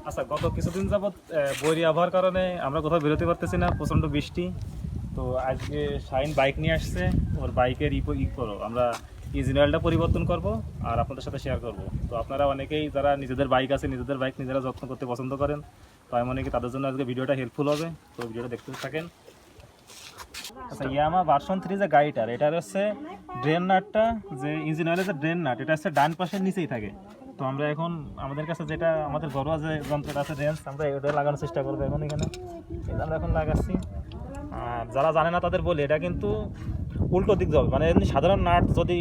আচ্ছা, গত কিছুদিন যাবৎ বৈরী আবহাওয়ার কারণে আমরা কোথাও বেরোতে পারতেছি না, প্রচণ্ড বৃষ্টি। তো আজকে শাইন বাইক নিয়ে আসছে, ওর বাইকের করো আমরা ইঞ্জিন অয়েলটা পরিবর্তন করব আর আপনাদের সাথে শেয়ার করব। তো আপনারা অনেকেই যারা নিজেদের বাইক আছে, নিজেদের বাইক নিজেরা যত্ন করতে পছন্দ করেন, তো আমি মনে করি তাদের জন্য আজকে ভিডিওটা হেল্পফুল হবে। তো ভিডিওটা দেখতে থাকেন। আচ্ছা, ইয়ামা ভার্সন 3 যে গাড়িটার, এটার হচ্ছে ড্রেন নাটটা, যে ইঞ্জিন অয়েলের যে ড্রেন নাট, এটা হচ্ছে ডান পাশের নিচেই থাকে। তো আমরা এখন আমাদের কাছে যেটা আমাদের ঘরোয়া যে যন্ত্রটা আছে রেঞ্জ, আমরা এটা লাগানোর চেষ্টা করবো এখন এখানে। এটা আমরা এখন লাগাচ্ছি। আর যারা জানে না তাদের বলি, এটা কিন্তু উল্টো দিক যাবে, মানে এমনি সাধারণ নাট যদি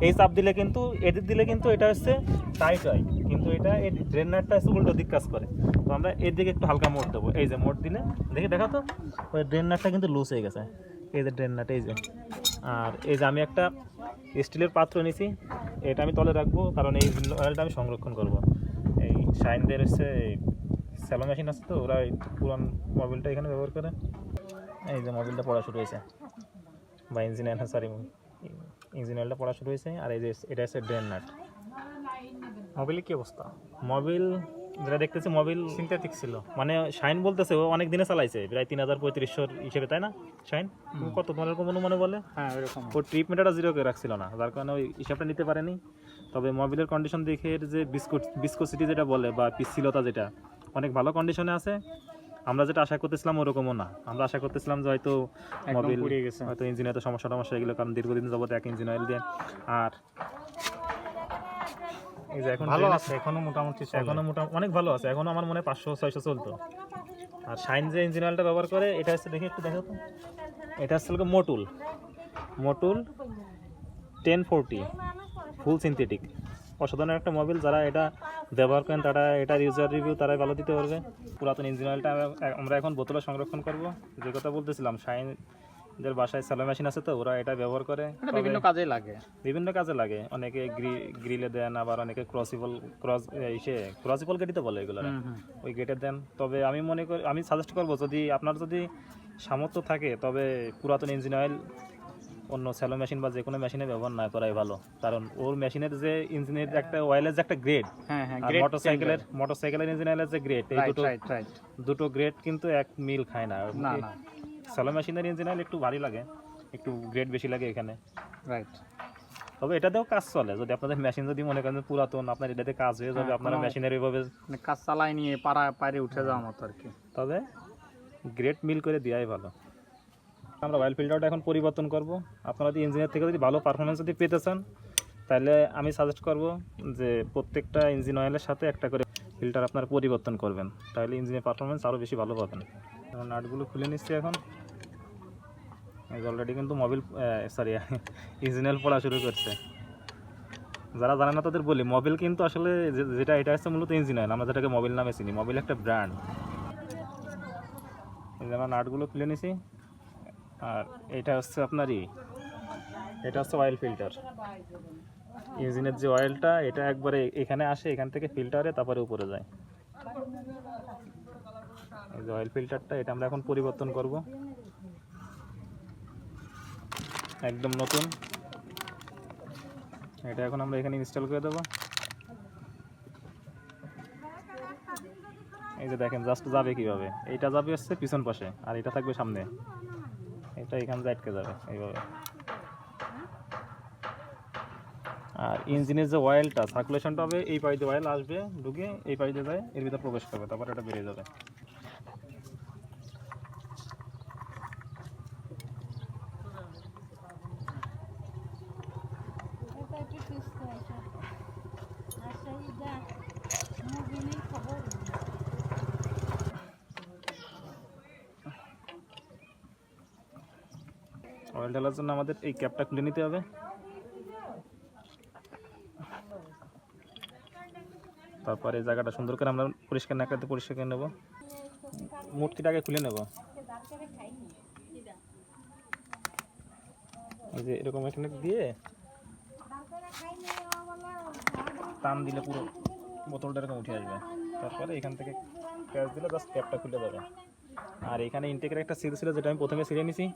এই চাপ দিলে কিন্তু এদিক দিলে কিন্তু এটা হচ্ছে টাইট হয়, কিন্তু এটা এই ড্রেন নাটটা হচ্ছে উল্টো দিক কাজ করে। তো আমরা এর দিকে একটু হালকা মোড় দেবো, এই যে মোড় দিলে দেখা তো ওই ড্রেন নাটটা কিন্তু লুজ হয়ে গেছে। এই যে ড্রেন নাট, এই যে। আর এই যে আমি একটা স্টিলের পাত্র নিছি, এটা আমি তলে রাখবো, কারণ এই অয়েলটা আমি সংরক্ষণ করব। এই শাইনদের হচ্ছে স্যালো মেশিন আছে, তো ওরা এই পুরান মোবিলটা এখানে ব্যবহার করে। এই যে মোবিলটা পড়া শুরু হয়েছে, বা ইঞ্জিন অয়েলটা পড়া শুরু হয়েছে। আর এই যে এটা হচ্ছে ড্রেন নাট। মোবিলের কি অবস্থা? মোবিল যেটা দেখতেছি, মোবিল সিনথেটিক ছিল, মানে শাইন বলতেছে ও অনেক দিনে চালাইছে, প্রায় 3000-3500 হিসেবে, তাই না শাইন? কত তোমার এরকম অনুমানে বলে? হ্যাঁ এরকম। ওর ট্রিটমেন্টটা জিরো করে রাখছিল না, যার কারণে ওই হিসাবটা নিতে পারেনি। তবে মোবিলের কন্ডিশন দেখে এর যে বিস্কোসিটি যেটা বলে, বা পিচ্ছিলতা, যেটা অনেক ভালো কন্ডিশনে আছে। আমরা যেটা আশা করতেছিলাম ওরকমও না। আমরা আশা করতেছিলাম যে হয়তো মোবিল পুড়িয়ে গেছে, হয়তো ইঞ্জিনে তো সমস্যা এগুলো, কারণ দীর্ঘদিন যাবত এক ইঞ্জিন অয়েল দিয়ে। আর এই যে এখন ভালো আছে, এখনো মোটামুটি অনেক ভালো আছে, এখনো আমার মনে হয় 500-600 চলতো। আর শাইন যে ইঞ্জিন অয়েলটা ব্যবহার করে, এটা হচ্ছে দেখে একটু দেখো তো, এটা হচ্ছে মোটুল 1040 ফুল সিনথেটিক। অসাধারণ একটা মোবিল। যারা এটা ব্যবহার করেন তারা এটার ইউজার রিভিউ তারাই ভালো দিতে পারবে। পুরাতন ইঞ্জিন অয়েলটা আমরা এখন বোতলে সংরক্ষণ করব। যে কথা বলতেছিলাম, শাইনদের বাসায় স্যালো মেশিন আছে, তো ওরা এটা ব্যবহার করে, বিভিন্ন কাজে লাগে। অনেকে গ্রিলে দেন, আবার অনেকে ক্রসিবল গেটই তো বলে এগুলো, ওই গেটে দেন। তবে আমি সাজেস্ট করবো, যদি আপনার সামর্থ্য থাকে, তবে পুরাতন ইঞ্জিন অয়েল অন্য স্যালো মেশিন বা যে কোনো মেশিনে ব্যবহার না করাই ভালো। কারণ ওর মেশিনের যে ইঞ্জিনের একটা অয়েলের যে একটা গ্রেড, মোটরসাইকেলের ইঞ্জিন অয়েলের যে গ্রেড, এই দুটো গ্রেড কিন্তু এক মিল খায় না। স্যালো মেশিনের ইঞ্জিন অয়েল একটু ভারী লাগে, একটু গ্রেড বেশি লাগে এখানে। রাইট। তবে এটাতেও কাজ চলে, যদি আপনাদের মেশিন যদি মনে করেন পুরাতন, আপনার এটাতে কাজ হয়ে যাবে, আপনারা মেশিনের এইভাবে কাজ চালাই নিয়ে পারে উঠে যাওয়ার মতো আর কি। তবে গ্রেড মিল করে দেওয়াই ভালো। আমরা অয়েল ফিল্টারটা এখন পরিবর্তন করব। আপনারা যদি ইঞ্জিনের থেকে যদি ভালো পারফরমেন্স যদি পেতে চান, তাহলে আমি সাজেস্ট করব যে প্রত্যেকটা ইঞ্জিন অয়েলের সাথে একটা করে ফিল্টার আপনারা পরিবর্তন করবেন, তাহলে ইঞ্জিনের পারফরমেন্স আরও বেশি ভালো পাবেন। এখন নাটগুলো খুলে নিচ্ছি এখন। অলরেডি কিন্তু ইঞ্জিন অয়েল পড়া শুরু করছে। যারা জানে না তাদের বলি, মোবিল কিন্তু আসলে যেটা এটা হচ্ছে মূলত ইঞ্জিন অয়েল, আমরা যেটাকে মোবিল নামে চিনি। মোবিল একটা ব্র্যান্ড। আমরা নাটগুলো খুলে নিছি। আর এটা হচ্ছে এটা হচ্ছে অয়েল ফিল্টার। ইঞ্জিনের যে অয়েলটা, এটা একবারে এখানে আসে, এখান থেকে ফিল্টারে তারপরে উপরে যায়। এই যে অয়েল ফিল্টারটা, এটা আমরা এখন পরিবর্তন করব। একদম নতুন, এটা এখন আমরা এখানে ইনস্টল করে দেবো। এই যে দেখেন জাস্ট যাবে কিভাবে, এইটা যাবে হচ্ছে পিছন পাশে, আর এটা থাকবে সামনে। এটা এখান থেকে আটকে যাবে এইভাবে। আর ইঞ্জিনের যে অয়েলটা সার্কুলেশনটা হবে, এই পাইপে অয়েল আসবে, ঢুকে এই পাইপে যায়, এর ভিতরে প্রবেশ করবে, তারপর এটা বেরিয়ে যাবে। অয়েল ঢালার জন্য আমাদের এই ক্যাপটা খুলে নিতে হবে। তারপরে এই জায়গাটা সুন্দর করে আমরা পরিষ্কার না করতে পরিষ্কার করে নেব। মুটকিটাকে খুলে নেব। এই যে এরকম এখানে দিয়ে টান দিলে পুরো বোতলটা এরকম উঠে আসবে। তারপরে এখান থেকে ক্যাচ দিলে জাস্ট ক্যাপটা খুলে যাবে। আর এখানে ইনটেকের একটা সিল ছিল, যেটা আমি প্রথমে ছিঁড়ে নিছি।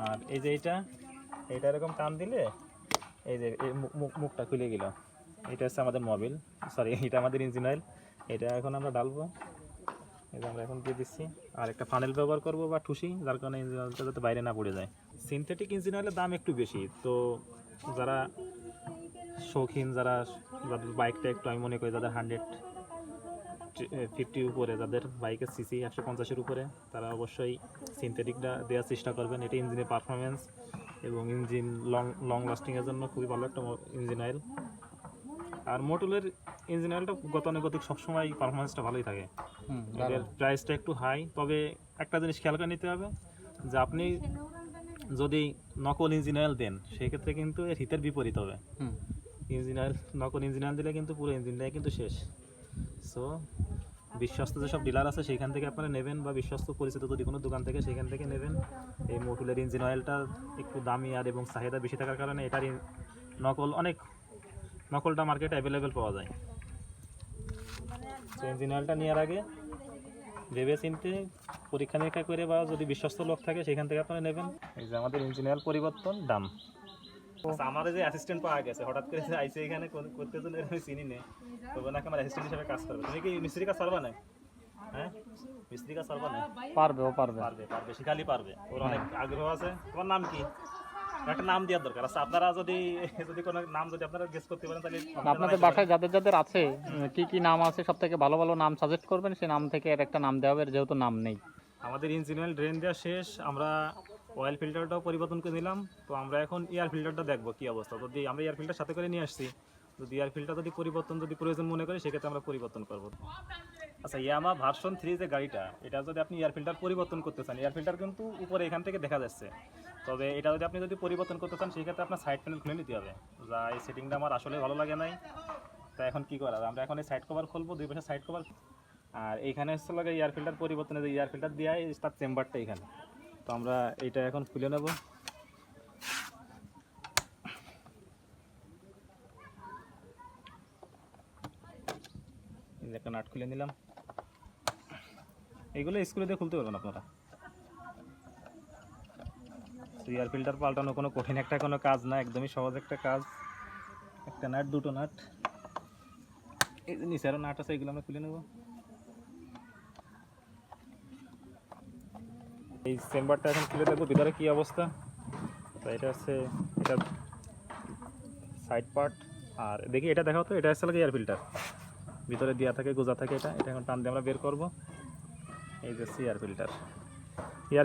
আর এই যে এইটা এরকম টান দিলে এই যে মুখটা খুলে গেল। এটা হচ্ছে আমাদের মোবিল, এটা আমাদের ইঞ্জিন অয়েল। এটা এখন আমরা ডালবো, এটা আমরা এখন দিয়ে দিচ্ছি। আর একটা ফানেল ব্যবহার করব বা ঠুসি, যার কারণে ইঞ্জিন অয়েলটা যাতে বাইরে না পড়ে যায়। সিনথেটিক ইঞ্জিন অয়েলের দাম একটু বেশি, তো যারা শৌখিন, যাদের বাইকটা একটু, আমি মনে করি যাদের 150 উপরে, যাদের বাইকের সিসি 150-এর উপরে, তারা অবশ্যই সিনথেটিকটা দেওয়ার চেষ্টা করবেন। এটা ইঞ্জিনের পারফরমেন্স এবং ইঞ্জিন লং লাস্টিংয়ের জন্য খুবই ভালো একটা ইঞ্জিন অয়েল। আর মোটুলের ইঞ্জিন অয়েলটা গতানুগতিক সবসময় পারফরমেন্সটা ভালোই থাকে। এর প্রাইসটা একটু হাই, তবে একটা জিনিস খেয়াল করে নিতে হবে যে আপনি যদি নকল ইঞ্জিন অয়েল দেন সেক্ষেত্রে কিন্তু এর হিতের বিপরীত হবে। নকল ইঞ্জিন অয়েল দিলে কিন্তু পুরো ইঞ্জিনটাই কিন্তু শেষ। সো বিশ্বস্ত যেসব ডিলার আছে সেখান থেকে আপনারা নেবেন, বা বিশ্বস্ত পরিচিত যদি কোনো দোকান থেকে সেখান থেকে নেবেন। এই মোটুলের ইঞ্জিন অয়েলটা একটু দামি আর এবং চাহিদা বেশি থাকার কারণে এটার নকলটা মার্কেটে অ্যাভেলেবেল পাওয়া যায়। তো ইঞ্জিন অয়েলটা নেওয়ার আগে ভেবে চিনতে পরীক্ষা নিরীক্ষা করে, বা যদি বিশ্বস্ত লোক থাকে সেখান থেকে আপনারা নেবেন। এই যে আমাদের ইঞ্জিন অয়েল পরিবর্তন দাম। আমার যে অ্যাসিস্ট্যান্ট পাওয়া গেছে, হঠাৎ করে আইসে এখানে করতে জন্য আমি চিনি না, তো ওনাকে আমার অ্যাসিস্ট্যান্ট হিসেবে কাজ করবে। তুমি কি মিস্ত্রি কাজ পারবা না? হ্যাঁ, মিস্ত্রি কাজ পারবা না? পারবে, ও পারবে, শিখালি পারবে, ওর অনেক আগ্রহ আছে। তোমার নাম কি? একটা নাম দেওয়ার দরকার আছে। আপনারা যদি কোনো নাম যদি আপনারা গেস করতে পারেন তাহলে আপনাদের বাসায় যাদের যাদের আছে কি কি নাম আছে সব থেকে ভালো ভালো নাম সাজেস্ট করবেন, সেই নাম থেকে এর একটা নাম দেওয়া হবে, যেহেতু নাম নেই। আমাদের ইঞ্জিন অয়েল ড্রেন দেওয়া শেষ, আমরা অয়েল ফিল্টারটাও পরিবর্তন করে নিলাম। তো আমরা এখন এয়ার ফিল্টারটা দেখবো কি অবস্থা। যদি আমরা এয়ার ফিল্টার সাথে করে নিয়ে আসছি, যদি এয়ার ফিল্টার যদি প্রয়োজন মনে করি সেক্ষেত্রে আমরা পরিবর্তন করবো। আচ্ছা, ইয়ামা ভার্সন 3 যে গাড়িটা, এটা যদি আপনি এয়ার ফিল্টার পরিবর্তন করতে চান, এয়ার ফিল্টার কিন্তু উপরে এখান থেকে দেখা যাচ্ছে, তবে এটা যদি আপনি পরিবর্তন করতে চান সেক্ষেত্রে আপনার সাইড প্যানেল খুলে নিতে হবে। যা এই সেটিংটা আমার আসলে ভালো লাগে নাই। তা এখন কী করা, আমরা এখন এই সাইড কভার খুলবো, দুই পাশে সাইড কভার। আর এইখানে হচ্ছে লাগে এয়ার ফিল্টার পরিবর্তনে যে এয়ার ফিল্টার দেওয়া তার চেম্বারটা এখানে। তো আমরা এইটা এখন খুলে নেব। একটা নাট খুলে নিলাম। এইগুলো স্ক্রু দিয়ে খুলতে পারবেন আপনারা। এয়ার ফিল্টার পাল্টানো কোনো কঠিন কোনো কাজ না, একদমই সহজ একটা কাজ। একটা নাট, দুটো নাট, এই যে নিচে আরও নাট আছে, এগুলো আমরা খুলে নেব। এই চেম্বারটা এখন খুলে দেখবো ভিতরে কি অবস্থা। তো এটা হচ্ছে এটা সাইড পার্ট। আর দেখি এটা দেখাও তো, এটা হচ্ছে লাগে এয়ার ফিল্টার, ভিতরে দেওয়া থাকে, গোজা থাকে। এটা এখন টান দিয়ে আমরা বের করব। এই যে এয়ার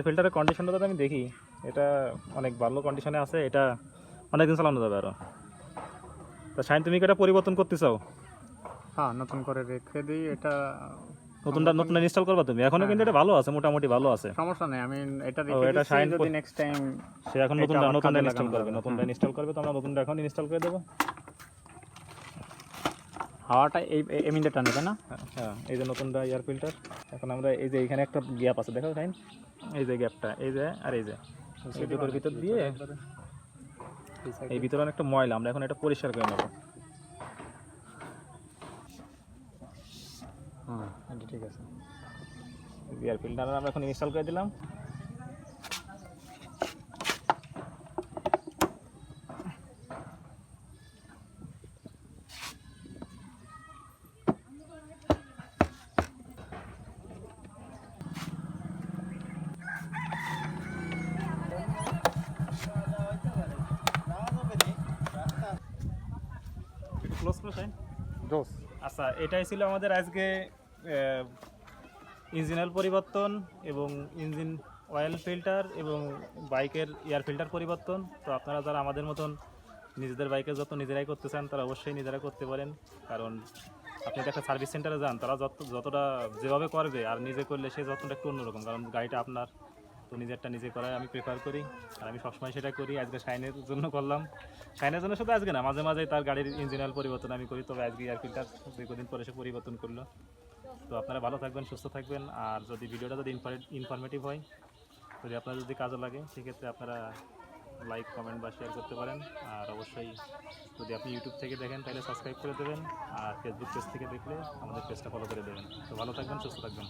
ফিল্টারের কন্ডিশনটা যদি আমি দেখি, এটা অনেক ভালো কন্ডিশনে আছে, এটা অনেকদিন চালানো যাবে আরও। তা শাইন, তুমি কি এটা পরিবর্তন করতে চাও? হ্যাঁ, নতুন করে রেখে দিই। এটা নতুন ইনস্টল করবা তুমি? এখনো কিন্তু এটা ভালো আছে, মোটামুটি ভালো আছে, সমস্যা নেই। আমি এটা এটা শাইন যদি নেক্সট টাইম সে এখন নতুনটা ইনস্টল করবে, ইনস্টল করবে। তো আমরা নতুনটা এখন ইনস্টল করে দেবো। হাওয়াটা এই মিনিটটা নেবে না? হ্যাঁ, এই যে নতুনটা এয়ার ফিল্টার। এখন আমরা এই যে এখানে একটা গ্যাপ আছে, দেখো শাইন, এই যে গ্যাপটা, এই যে আর এই যে দুটোর ভিতর দিয়ে, এই ভিতরে অনেকটা ময়লা, আমরা এখন এটা পরিষ্কার করে নেবো। হ্যাঁ, এটা ঠিক আছে। এয়ার ফিল্টার আমরা এখন ইনস্টল করে দিলাম। ক্লোজ করো শাইন। আচ্ছা, এটাই ছিল আমাদের আজকে ইঞ্জিন অয়েল পরিবর্তন এবং ইঞ্জিন অয়েল ফিল্টার এবং বাইকের এয়ার ফিল্টার পরিবর্তন। তো আপনারা যারা আমাদের মতন নিজেদের বাইকের যত্ন নিজেরাই করতে চান, তারা অবশ্যই নিজেরা করতে পারেন। কারণ আপনি একটা সার্ভিস সেন্টারে যান, তারা যতটা যেভাবে করবে আর নিজে করলে সেই যত্নটা একটু অন্যরকম। কারণ গাড়িটা আপনার, তো নিজেরটা নিজে করাই আমি প্রেফার করি, আর আমি সবসময় সেটা করি। আজকে শাইনের জন্য করলাম, শাইনের জন্য শুধু আজকে না, মাঝে মাঝে তার গাড়ির ইঞ্জিন অয়েল পরিবর্তন আমি করি। তবে আজকে এয়ার ফিল্টার দীর্ঘদিন পরে সে পরিবর্তন করলো। তো আপনারা ভালো থাকবেন, সুস্থ থাকবেন। আর যদি ভিডিওটা যদি ইনফরমেটিভ হয়, যদি আপনার যদি কাজে লাগে, সেক্ষেত্রে আপনারা লাইক, কমেন্ট বা শেয়ার করতে পারেন। আর অবশ্যই যদি আপনি ইউটিউব থেকে দেখেন তাহলে সাবস্ক্রাইব করে দেবেন, আর ফেসবুক পেজ থেকে দেখলে আমাদের পেজটা ফলো করে দেবেন। তো ভালো থাকবেন, সুস্থ থাকবেন।